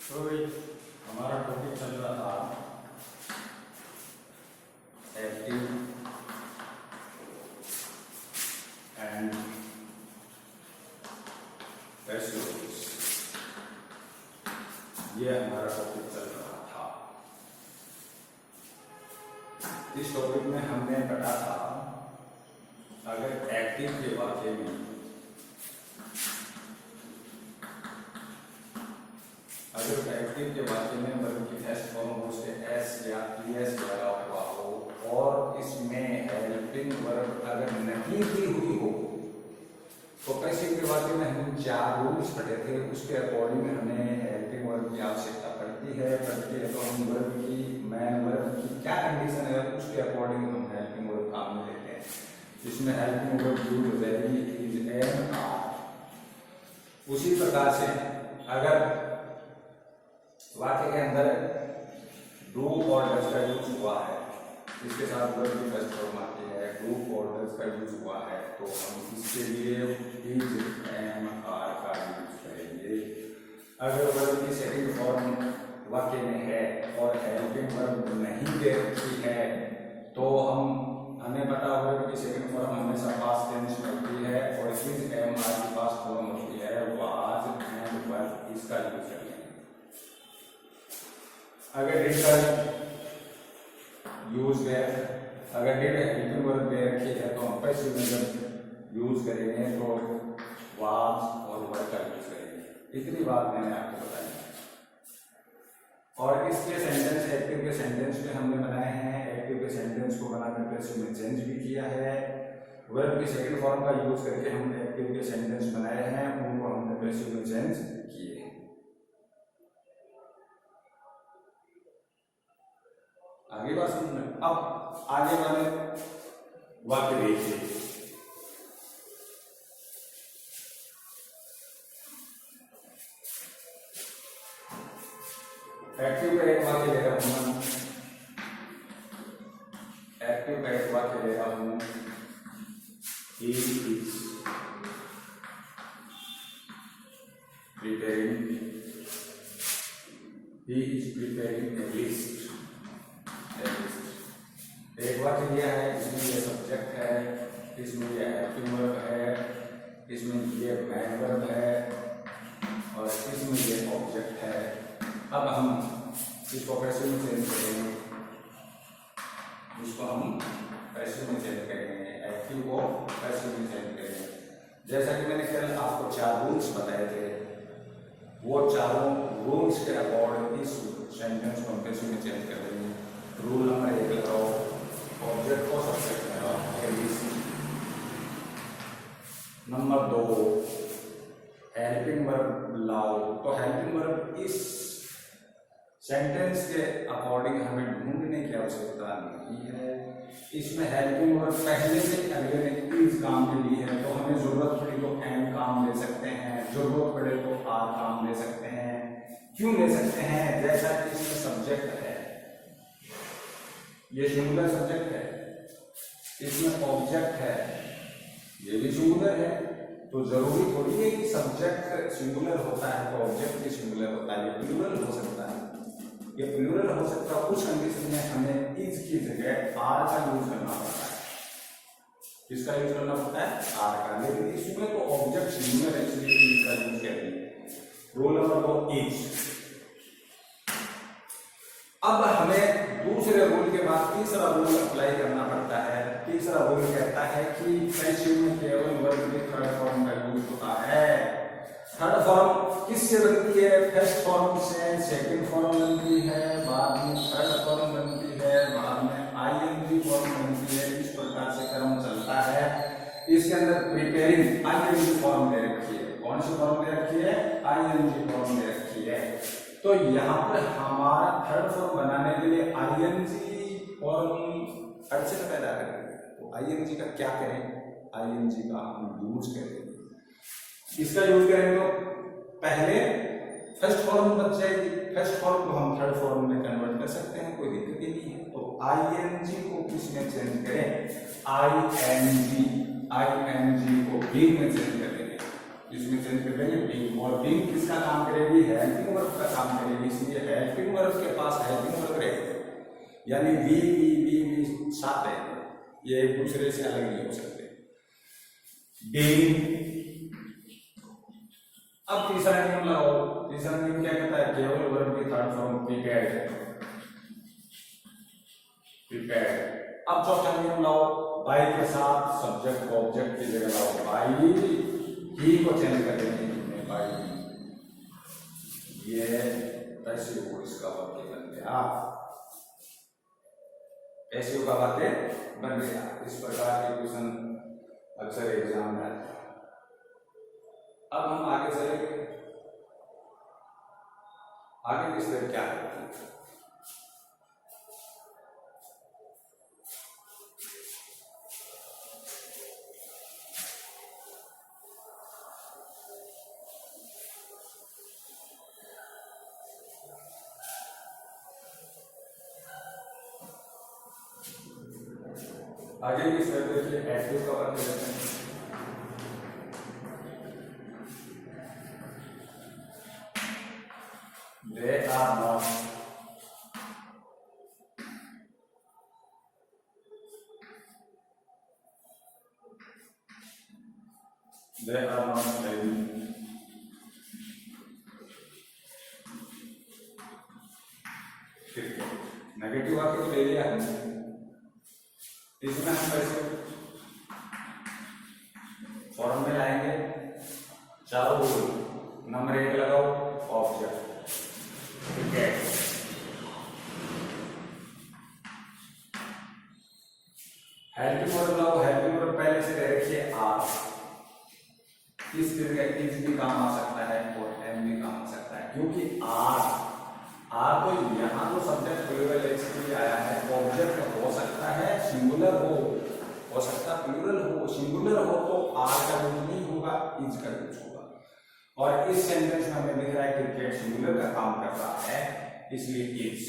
तो हमारा टॉपिक चल रहा था एक्टिव एंड पैसिव वॉइस। ये हमारा टॉपिक चल रहा था। इस टॉपिक में हमने पढ़ा था अगर एक्टिव के वाक्य में वर्ब की फर्स्ट फॉर्म उसके एस या ईएस लगा हुआ हो और इसमें हेल्पिंग वर्ब अगर नहीं दी हुई हो तो पैसिव के वाक्य में हम 4 रूल्स पढ़े थे। उसके अकॉर्डिंग हमें हेल्पिंग वर्ब की आवश्यकता पड़ती है तो हम वर्ब की मेन वर्ब की क्या कंडीशन है उसके अकॉर्डिंग हम हेल्पिंग वर्ब काम में लेते हैं। इसमें helping verb use very is and are. उसी प्रकार से अगर वाक्य के अंदर डू और डज का यूज हुआ है, इसके साथ वर्ब की फर्स्ट फॉर्म आती है, डू और डज का यूज हुआ है तो हम इसके लिए इज एम आर का यूज करेंगे। अगर वर्ब की सेकंड फॉर्म वाक्य में है और हेल्पिंग वर्ब नहीं दे रखी है तो हमें पता वर्ब की सेकंड फॉर्म हमेशा पास्ट टेंस में होती है और इज एम आर की पास्ट फॉर्म होती है वाज एंड वर, इसका यूज करेंगे। अगर डिड का यूज वेयर, अगर डिड हेल्पिंग वर्ब दे रखी है तो हम पैसिव वर्ब यूज करेंगे तो वाज और वर का यूज करेंगे। इतनी बात मैंने आपको बताई और इसके सेंटेंस एक्टिव के सेंटेंस में हमने बनाए हैं। एक्टिव के सेंटेंस को बनाकर पैसिव में चेंज भी किया है। वर्ब की सेकंड फॉर्म का यूज करके हमने एक्टिव के सेंटेंस बनाए हैं, उनको हमने पैसिव में चेंज किए हैं। आगे बात सुनना। अब आगे वाले वाक्य देखिए। एक्टिव का एक वाक्य ले रहा हूं, एक्टिव का एक वाक्य ले रहा हूं, he is preparing a list। एक वाक्य लिया है, इसमें ये सब्जेक्ट है, इसमें ये हेल्पिंग वर्ब है, इसमें ये मेन वर्ब है और इसमें ये ऑब्जेक्ट है। अब हम इसको पैसिव में चेंज करेंगे, इसको हम पैसिव में चेंज करेंगे, एक्टिव को पैसिव में चेंज करेंगे। जैसा कि मैंने कल आपको 4 रूल्स बताए थे, वो चारों रूल्स के अकॉर्डिंग इस सेंटेंस को हम पैसिव में चेंज कर देंगे। रूल नंबर 1 लगाओ, ऑब्जेक्ट को सब्जेक्ट में लगाओ, एबीसी। नंबर 2 हेल्पिंग वर्ब लाओ, तो हेल्पिंग वर्ब इस सेंटेंस के अकॉर्डिंग हमें ढूंढने की आवश्यकता नहीं है। इसमें हेल्पिंग वर्ब पहले से अगले ने इज काम में ली है तो हमें जरूरत पड़ी तो एम काम ले सकते हैं, जरूरत पड़े तो आर काम ले सकते हैं। क्यों ले सकते हैं? जैसा कि इसमें सब्जेक्ट है, ये सिंगुलर सब्जेक्ट है, इसमें ऑब्जेक्ट है, ये भी सिंगुलर है, तो जरूरी थोड़ी है कि सब्जेक्ट सिंगुलर होता है तो ऑब्जेक्ट भी सिंगुलर होता है। ये प्लूरल हो सकता है, ये प्लूरल हो सकता है। उस कंडीशन में हमें इज की जगह आर का यूज करना पड़ता है। किसका यूज करना पड़ता है? आर का। लेकिन इसमें तो ऑब्जेक्ट सिंगुलर है इसलिए इसका यूज करेंगे। Rule number 2 is. अब हमें दूसरे रूल के बाद तीसरा रूल अप्लाई करना पड़ता है। तीसरा रूल कहता है कि पैसिव में केवल वर्ब की थर्ड फॉर्म का यूज होता है। थर्ड फॉर्म किससे बनती है? फर्स्ट फॉर्म से, सेकंड फॉर्म बनती है, बाद में थर्ड फॉर्म बनती है, बाद में आईएनजी फॉर्म बनती है। इस प्रकार से क्रम चलता है। इसके अंदर प्रिपेयरिंग आईएनजी फॉर्म दे रखी है। कौन सी फॉर्म दे रखी है? आईएनजी फॉर्म दे रखी है। तो यहाँ पर हमारा थर्ड फॉर्म बनाने के लिए आईएनजी फॉर्म अड़चन पैदा करेंगे। तो आईएनजी का क्या करें? आईएनजी का हम यूज करेंगे। इसका यूज करेंगे तो पहले फर्स्ट फॉर्म बच जाएगी, फर्स्ट फॉर्म को हम थर्ड फॉर्म में कन्वर्ट कर सकते हैं, कोई दिक्कत ही नहीं है। तो आईएनजी को किसमें चेंज करें? आईएनजी को बीइंग में चेंज कर देंगे। इसमें चेंज कर देंगे बीइंग, और बीइंग किसका काम करेगी? हेल्पिंग वर्ब का काम करेगी। हेल्पिंग वर्ब के पास हेल्पिंग वर्ब रहेंगे, यानी वी साथ रहेंगे, ये एक दूसरे से अलग नहीं हो सकते। बीइंग। अब तीसरा नियम लगाओ। तीसरा नियम क्या कहता है? केवल वर्ब की थर्ड फॉर्म प्रिपेयर्ड है, प्रिपेयर्ड। अब चौथा नियम लाओ, बाई के साथ सब्जेक्ट ऑब्जेक्ट की जगह लाओ बाई, ही को चेंज कर देंगे बाई, ये पैसिव वॉइस का वाक्य बन गया, पैसिव का वाक्य बन गया। इस प्रकार के क्वेश्चन अक्सर एग्जाम में आते हैं। अब हम आगे चलेंगे, आगे की स्टेप क्या है? आगे की स्टेप देखिए, एक्टिव का वाक्य लेते हैं। They are not playing cricket. Negative वाक्य तो ले लिया हमने, इसमें हम कैसे फॉर्म में लाएंगे? चारों रूल। नंबर 1 लगाओ, ऑब्जेक्ट क्रिकेट, हेल्पिंग वर्ब लाओ। हेल्पिंग वर्ब पहले से दे रखिए आर, किस जगह इज भी काम आ सकता है और एम भी काम आ सकता है, क्योंकि आर तो यहाँ तो सब्जेक्ट प्लूरल एक्स के लिए आया है, ऑब्जेक्ट हो सकता है सिंगुलर हो सकता है प्लूरल हो। सिंगुलर हो तो आर का यूज नहीं होगा, इज का यूज होगा। और इस सेंटेंस में हमें दिख रहा है क्रिकेट सिंगुलर का काम कर रहा है, इसलिए इज।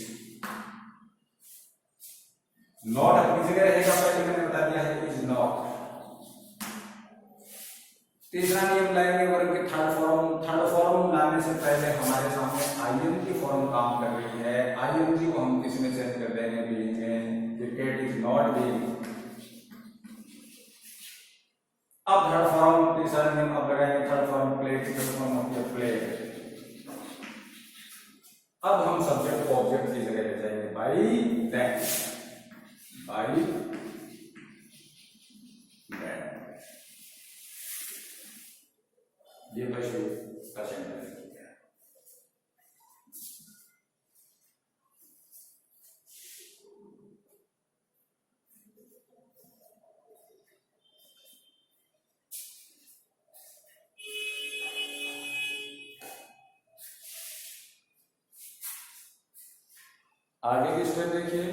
नॉट अपनी जगह रहेगा, पहले मैंने बता दिया है, इज नॉट। तीसरा नियम लाएंगे वर्ब के थर्ड फॉर्म। थर्ड फॉर्म लाने से पहले हमारे सामने आईएनजी फॉर्म काम कर रही है, आईएनजी को हम किस में चेंज कर देंगे? बीइंग में। Cricket is not being. अब थर्ड फॉर्म, तीसरा नियम अब लगाएंगे थर्ड फॉर्म प्ले की फॉर्म होती है प्ले। अब हम सब्जेक्ट को ऑब्जेक्ट की जगह ले जाएंगे बाई दैट, बाई दैट। ये पैसिव का सेंटेंस है। आगे की स्टेप देखिए,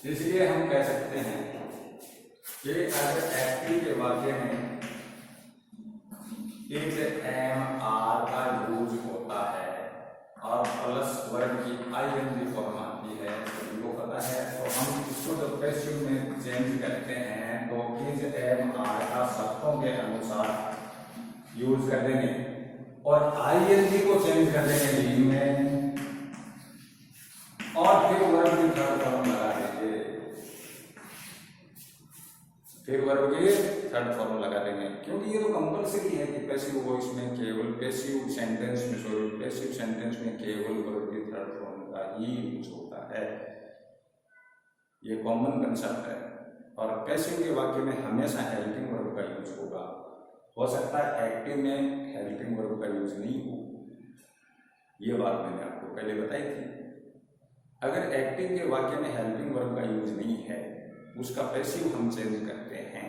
इसलिए हम कह सकते हैं कि अगर एक्टिव के वाक्य में इज एम आर का यूज होता है और प्लस वर्ब की आईएनजी फॉर्म आती है, तो वो पता है, तो हम इसको जब पैसिव में चेंज करते हैं तो इज एम आर का शर्तों के अनुसार यूज कर देंगे और आईएनजी को चेंज कर देंगे बीइंग में, और फिर वर्ब की थर्ड फॉर्म लगा देंगे, फिर वर्ब की थर्ड फॉर्म लगा देंगे, क्योंकि ये तो कंपलसरी है कि पैसिव वॉइस में केवल पैसिव सेंटेंस में केवल वर्ब की थर्ड फॉर्म का ही यूज होता है। ये कॉमन कंसेप्ट है। और पैसिव के वाक्य में हमेशा हेल्पिंग वर्ब का यूज होगा। हो सकता है एक्टिव में हेल्पिंग वर्ब का यूज नहीं हो, ये बात मैंने आपको पहले बताई थी। अगर एक्टिव के वाक्य में हेल्पिंग वर्ब का यूज नहीं है, उसका पैसिव हम चेंज करते हैं,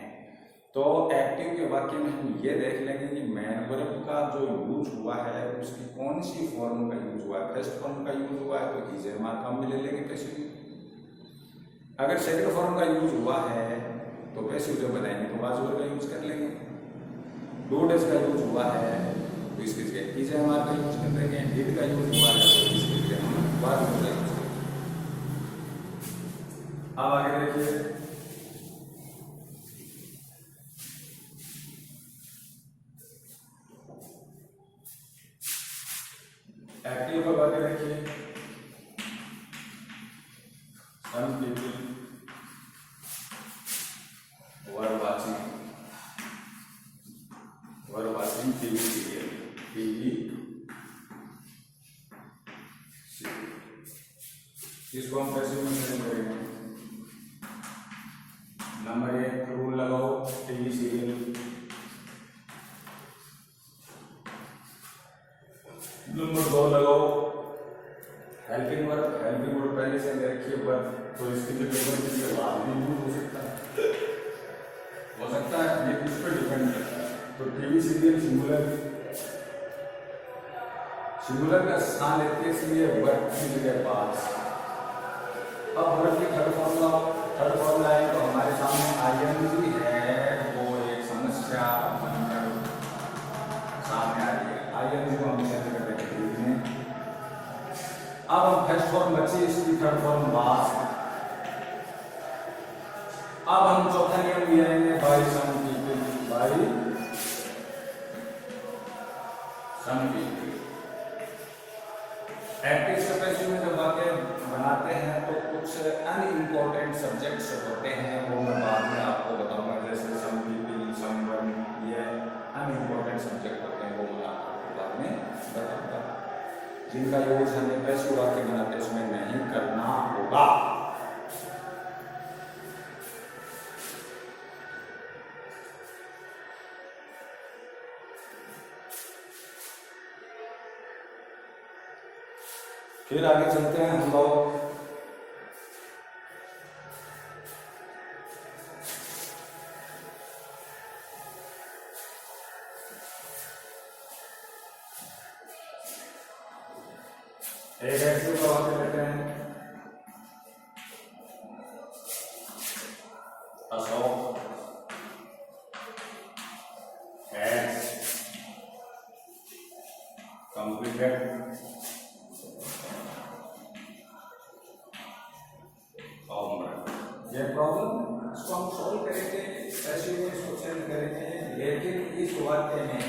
तो एक्टिव के वाक्य में हम ये देख लेंगे कि मैन वर्ब का जो यूज हुआ है उसकी कौन सी फॉर्म का यूज हुआ है। फर्स्ट फॉर्म का यूज हुआ है तो इज एम आर हम ले लेंगे पैसिव। अगर सेकंड फॉर्म का यूज हुआ है तो पैसिव जब बनाएंगे तो वाज वर्ब का यूज कर लेंगे। डू डज का यूज हुआ है तो इसकी जगह इज एम आर का यूज कर देंगे। डिड का यूज हुआ है तो इसकी जगह हम वाज वर्ब का यूज करेंगे। अब आगे देखिए, टीवी सीरियल, टीवी इसको हम पैसिव में चेंज करेंगे। नंबर 1 रूल लगाओ टीवी सीरियल। नंबर 2 लगाओ हेल्पिंग वर्ब। हेल्पिंग वर्ब पहले से रखिए वर्ब, तो इसकी जो टेबल के बाद भी यूज हो सकता है, ये इस पर डिपेंड करता है। तो टीवी सीरियल सिंगुलर का स्थान लेते हैं, इसलिए वर्ब की जगह पास। अब वर्ब की थर्ड फॉर्मूला है, तो हमारे सामने आईएनजी है, वो एक समस्या बनकर सामने आ रही है। आईएनजी को हम चेंज कर देंगे टीवी में। अब हम फर्स्ट फॉर्म बची, इसकी थर्ड फॉर्म वास। अब हम चौथा नियम ले आएंगे by some people, by some people. Active से पैसिव में जब बातें बनाते हैं तो कुछ अनइम्पोर्टेंट सब्जेक्ट्स होते हैं, वो मैं बाद में आपको बताऊंगा, जैसे सम पीपल, सम वन, ये अनइम्पोर्टेंट सब्जेक्ट होते हैं, वो मैं आपको बाद में बताऊंगा, जिनका यूज हमें पैसिव वाक्य बनाते उसमें नहीं करना होगा। फिर आगे चलते हैं हम लोग। एक एक्टिव का वाक्य लेते हैं, अशोक हैज कंप्लीटेड ये प्रॉब्लम, इसको हम सॉल्व करेंगे, पैसिव में इसको चेंज करेंगे, लेकिन इस वाक्य में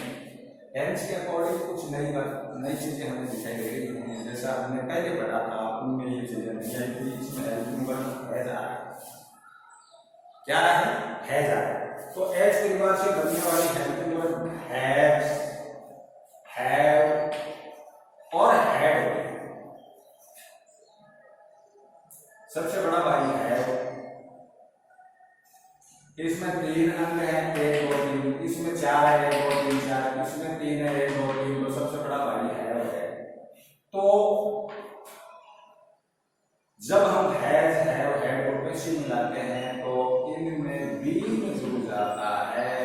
टेंस के अकॉर्डिंग कुछ नई चीजें हमें दिखाई दे रही हैं। जैसा हमने पहले पढ़ा था, उनमें ये चीजें नहीं आई थी। इसमें हेल्पिंग वर्ब हैज आ रहा है, क्या है, हैज आ रहा है। तो एज के बाद से बनने वाली हेल्पिंग वर्ब हैज, हैव और हैड। सबसे बड़ा भाई है, इसमें 3 अंग है, 1 2 3, इसमें 4 है, 1 2 3 4, इसमें 3 है, 1 2 3, तो सबसे बड़ा भाई है। तो जब हम हैज, हैव, हैड को पैसिव मिलाते हैं तो इनमें बीन जुड़ जाता है,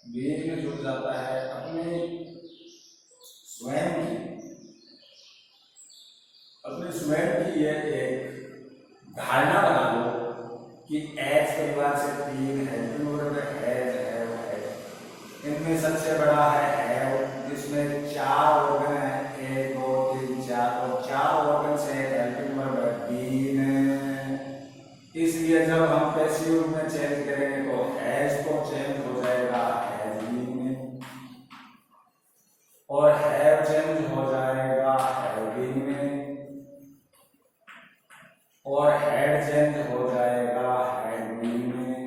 बीन जुड़ जाता है अपने स्वयं की ये एक धारणा बना लो कि एज परिवार से 3 helping verb has, have, had. इनमें सबसे बड़ा है हैव, जिसमें 4 ऑर्गन है, 1 2 3 4, और 4 ऑर्गन से हेल्पिंग वर्ब है बीन। इसलिए जब हम पैसिव में चेंज करेंगे तो हैज को चेंज हो जाएगा हैज बीन, और हैव चेंज हो जाएगा हैव बीन में, और हैड चेंज हो जाएगा हैड बीन में,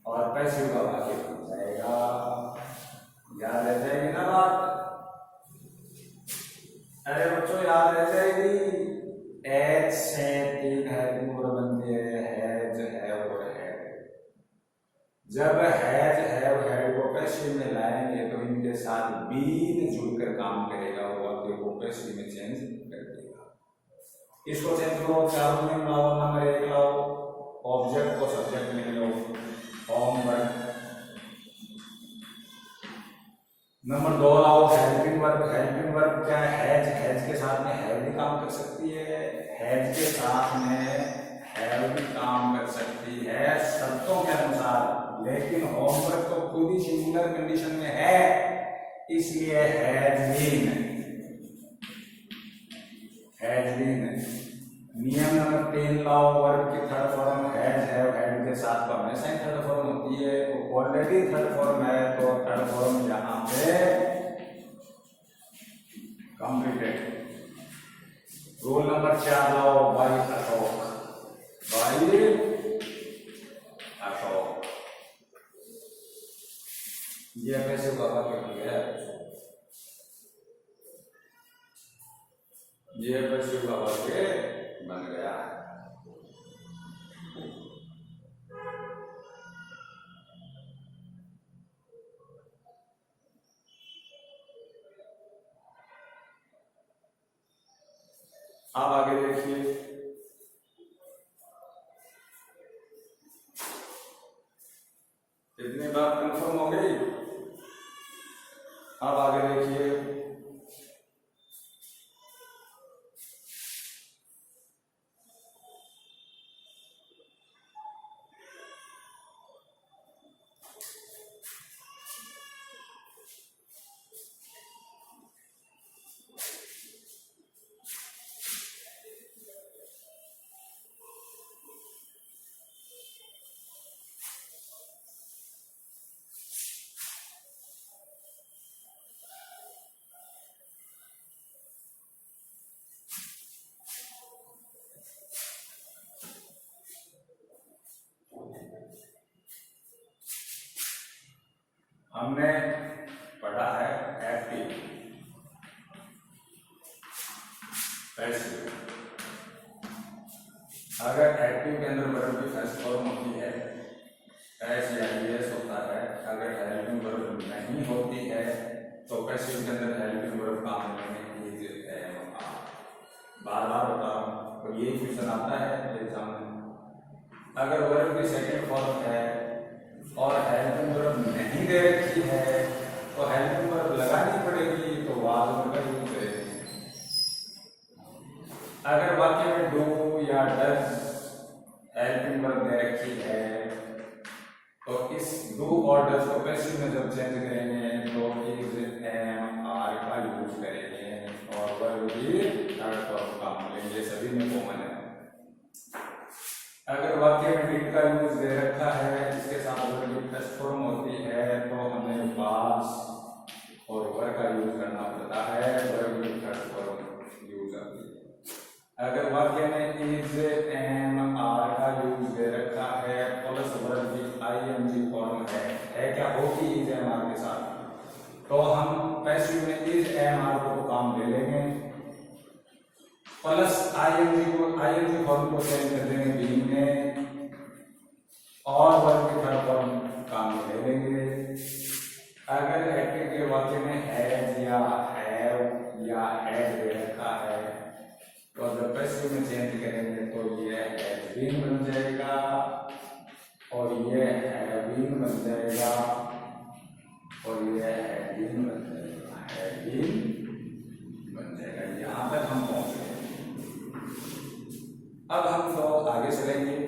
और पैसिव का वाक्य बन जाएगा। याद रह जाएगी ना बात? अरे बच्चों याद रह जाएगी। एज से 3 हेल्पिंग वर्ब बनती है, हैज, हैव और हैड। जब हैज, हैव, हैड को पैसिव में लाएंगे तो इनके साथ बीन जुड़कर काम करेगा, वो वाक्य को पैसिव में चेंज कर देगा। इसको चेंज करो, चारों में लाओ। नंबर 1 लाओ, ऑब्जेक्ट को सब्जेक्ट में लो, फॉर्म वर्ब। नंबर 2 लाओ हेल्पिंग वर्ब। हेल्पिंग वर्ब क्या है, हैज, हैज के साथ में हैव भी काम कर सकती है, हैज के साथ में हैव भी काम कर सकती है शर्तों के अनुसार, लेकिन होमवर्क तो खुद ही सिंगुलर कंडीशन में है, इसलिए हैज बीन, हैज बीन। नियम नंबर 3 लाओ, वर्ब की third form has, have, had के साथ तो हमेशा ही थर्ड फॉर्म होती है, तो ऑलरेडी थर्ड फॉर्म है तो थर्ड फॉर्म यहां पे कंप्लीटेड। रूल नंबर 4 लाओ, बाई अशोक, बाई अशोक। अब आगे देखिए, इतनी बात कंफर्म हो गई। अब आगे देखिए, हमने पढ़ा है एक्टिव, पैसिव। अगर एक्टिव के अंदर वर्ब की फर्स्ट फॉर्म होती है एस या ईएस होता है, अगर हेल्पिंग वर्ब नहीं होती है तो पैसिव के अंदर हेल्पिंग वर्ब का हमने इज एम आर। बार बार बता रहा हूँ, तो यही क्वेश्चन आता है एग्जाम में। अगर वर्ब की सेकंड फॉर्म है और हेल्पिंग वर्ब नहीं दे रखी है तो हेल्पिंग वर्ब लगानी पड़ेगी, तो वाज वर्ब का यूज करेंगे। अगर वाक्य में डू या डज हेल्पिंग वर्ब दे रखी है तो इस डू और डज को पैसिव में जब चेंज करेंगे तो इज एम आर का यूज करेंगे और वर्ब की थर्ड फॉर्म का लेंगे, सभी में कॉमन है। अगर वाक्य में डिड का यूज दे रखा है, इसके साथ वर्ब की फर्स्ट फॉर्म होती है तो हमें वाज और वर का यूज करना पड़ता है, वर्ब की थर्ड फॉर्म यूज होती है। अगर वाक्य में इज एम आर का यूज दे रखा है प्लस वर्ब की आईएनजी फॉर्म है क्या होगी इज एम आर के साथ, तो हम पैसिव में इज एम आर को काम ले लेंगे प्लस आईएनजी फॉर्म को चेंज कर देंगे बीइंग में और वर्ब की थर्ड फॉर्म काम ले लेंगे। अगर एक्टिव के वाक्य में हैज या हैव या हैड दे रखा है तो जब पैसिव में चेंज करेंगे तो ये हैज बीन बन जाएगा और ये हैव बीन बन जाएगा और ये हैड बीन बन जाएगा, हैड बीन बन जाएगा। यहाँ तक हम पहुंच गए। अब हम लोग आगे चलेंगे।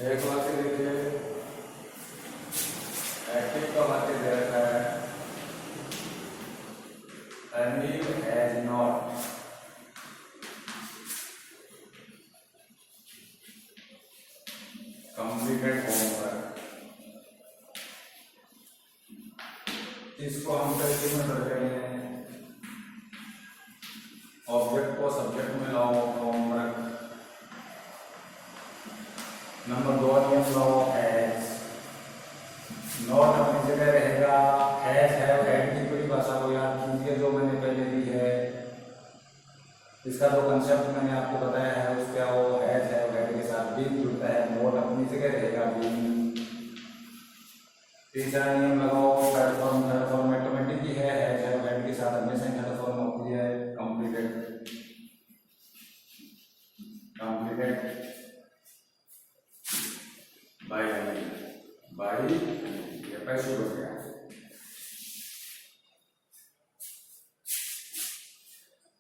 एक वाक्य देखिए, एक्टिव का वाक्य दे रखा है Anil has not completed homework. इसको हम पैसिव में कर रहे हैं, ऑब्जेक्ट को सब्जेक्ट में लाओ होमवर्क। नंबर 2 नियम लाओ हैज, नॉट अपनी जगह रहेगा, हैज हैव हैड की पूरी भाषा को याद कीजिए जो मैंने पहले दी है। इसका जो कंसेप्ट मैंने आपको बताया है उसका वो हैज हैव हैड के साथ बीइंग जुड़ता है, नॉट अपनी जगह रहेगा बीइंग। तीसरा नियम लगाओ थर्ड फॉर्म ऑटोमेटिक ही है, हैज हैव हैड के साथ हमेशा थर्ड फॉर्म होती है कंप्लीटेड बाई ये पैसिव हो गया।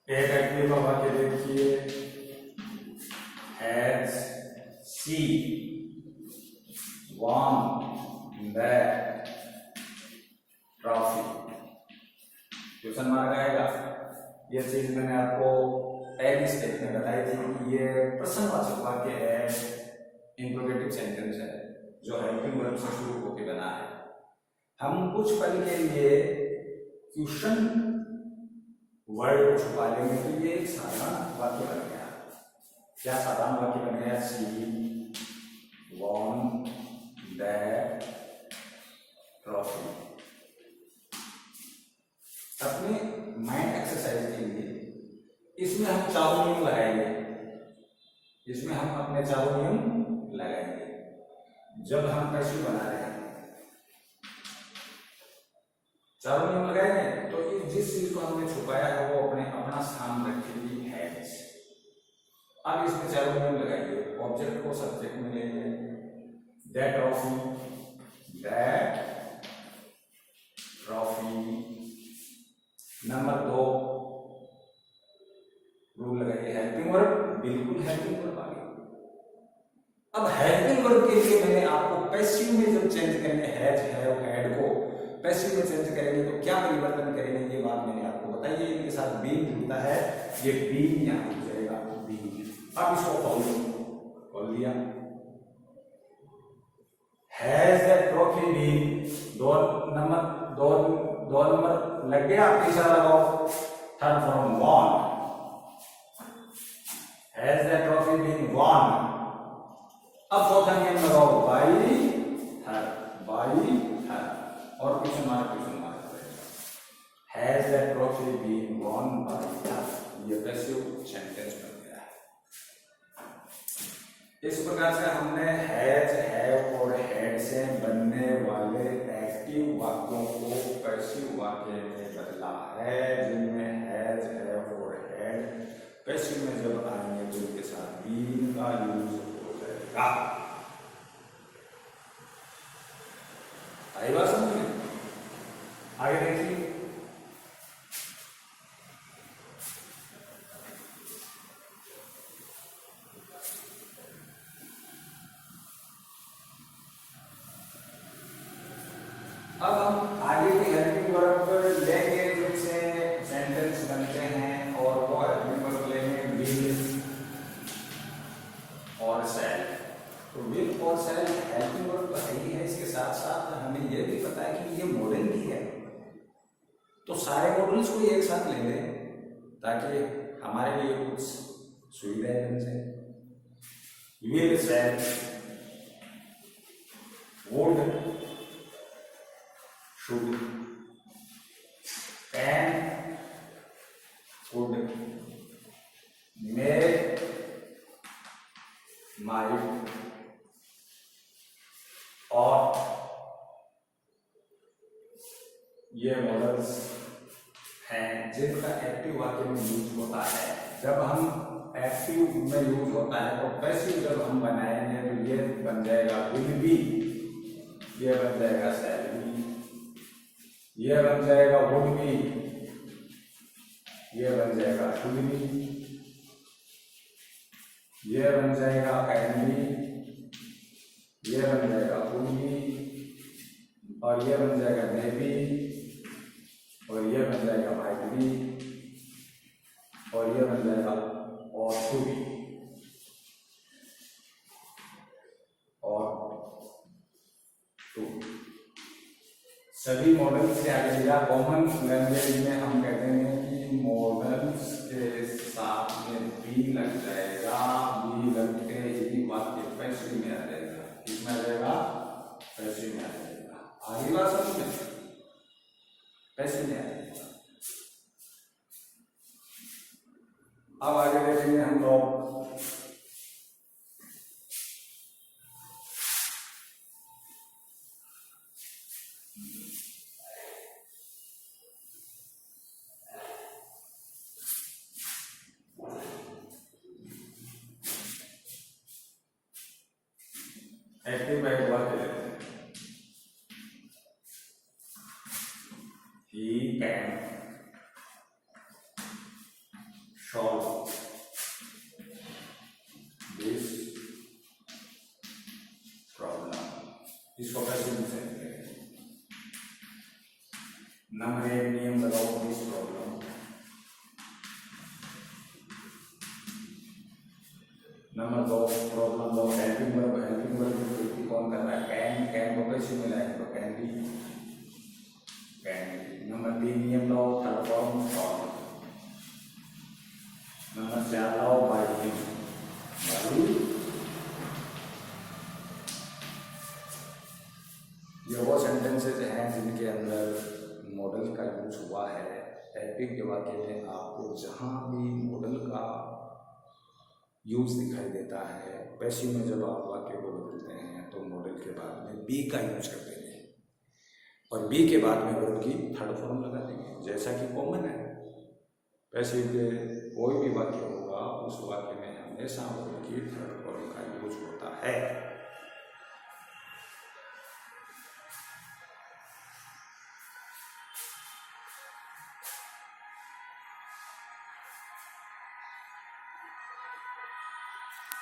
एक एक्टिव का वाक्य देखिए, has she won the trophy. Question mark आएगा। ये चीज मैंने आपको पहली स्टेप में बताई थी कि ये प्रश्नवाचक वाक्य है, इंट्रोगेटिव सेंटेंस है जो हेल्पिंग वर्ब से शुरू होकर बना है। हम कुछ पल के लिए क्वेश्चन वर्ड को छुपा लेंगे तो ये एक साधारण वाक्य बन गया। क्या साधारण वाक्य बन गया? सी वॉन द ट्रॉफी। अपने माइंड एक्सरसाइज के लिए इसमें हम चारों नियम लगाएंगे, इसमें हम अपने चारों नियम लगाएंगे जब हम पैसिव बना रहे हैं। चारों नियम लगाएंगे तो जिस चीज को हमने छुपाया है वो अपना स्थान रखेगी हैज। अब इसमें चारों नियम लगाएंगे, ऑब्जेक्ट को सब्जेक्ट में लेंगे, दैट ट्रॉफी। नंबर 2 रूल लगाइए हेल्पिंग वर्ब, बिल्कुल हेल्पिंग वर्ब आ गया। अब हेल्पिंग वर्ब के लिए मैंने आपको पैसिव में जब चेंज करेंगे हैज हैव हैड को पैसिव में चेंज करेंगे तो क्या परिवर्तन करेंगे ये बात मैंने आपको बताई है। इनके साथ बीइंग जुड़ता है, ये बीइंग यहां हो जाएगा बीइंग। अब इसको खोल दिया, हैज दैट ट्रॉफी बीन, दो नंबर लग गया, तीसरा लगाओ third form won, has that trophy been won. अब चौथा नियम लगाओ बाई हर और question mark has that trophy been won by her, ये पैसिव सेंटेंस बन गया है। इस प्रकार से हमने हैज हैव और हैड से बनने वाले एक्टिव वाक्यों को पैसिव वाक्य में बदला है, जिनमें हैज हैव और हैड पैसिव में जब आएंगे तो उनके साथ बीन का यूज हो जाएगा। आई बात समझ में? आगे देखिए, अब हम आगे की हेल्पिंग वर्ब लेंगे जिनसे सेंटेंस बनते हैं, और वो हेल्पिंग वर्ब लेंगे विल और शैल। तो विल और शैल हेल्पिंग वर्ब तो है ही है, इसके साथ साथ हमें यह भी पता है कि ये मॉडल भी है। तो सारे मॉडल्स को एक साथ ले लें ताकि हमारे लिए कुछ सुविधाएं बन जाए। Will shell would should can could may might और ये मॉडल्स हैं जिनका एक्टिव वाक्य में यूज होता है। जब हम एक्टिव में यूज होता है तो पैसिव जब हम बनाएंगे तो ये बन जाएगा विल बी, ये बन जाएगा शैल बी, ये बन जाएगा वुड बी, ये बन जाएगा शुड बी, ये बन जाएगा कैन बी, ये बन जाएगा कुड बी, और ये बन जाएगा मे बी, और ये बन जाएगा माइट बी, और ये बन जाएगा और टू बी, और टू। सभी मॉडल्स से आगे लिया। कॉमन लैंग्वेज में हम कहते हैं कि मॉडल्स के साथ में बी लग जाएगा, बी लगते ही वाक्य पैसिव में आ जाएगा। किसमें आ जाएगा? पैसिव में आ जाएगा। आगे बात समझ में, पैसिव में आ जाएगा। अब आगे देखेंगे हम लोग एक्टिव में एक वाक्य लेते हैं। He can solve this problem। इसको कैसे लिखेंगे? नंबर 1 नियम लगाओ दिस प्रॉब्लम। नंबर 2 प्रॉब्लम दो हेल्पिंग वर्ब कौन कर रहा है? कैन को कैसे मिलाएंगे? तो कैन बी। नंबर 3 नियम लो थर्ड फॉर्म सॉल्व। नंबर 4 लो बाय हिम। ये वो सेंटेंसेस हैं जिनके अंदर मॉडल का यूज हुआ है हेल्पिंग के वाक्य में आपको जहाँ भी मॉडल का यूज दिखाई देता है, पैसिव में जब आप वाक्य को बदलते हैं तो मॉडल के बाद में बी का यूज कर देंगे और बी के बाद में वर्ब की थर्ड फॉर्म लगा देंगे, जैसा कि कॉमन है। पैसिव के कोई भी वाक्य होगा उस वाक्य में हमेशा वर्ब की थर्ड फॉर्म का यूज होता है।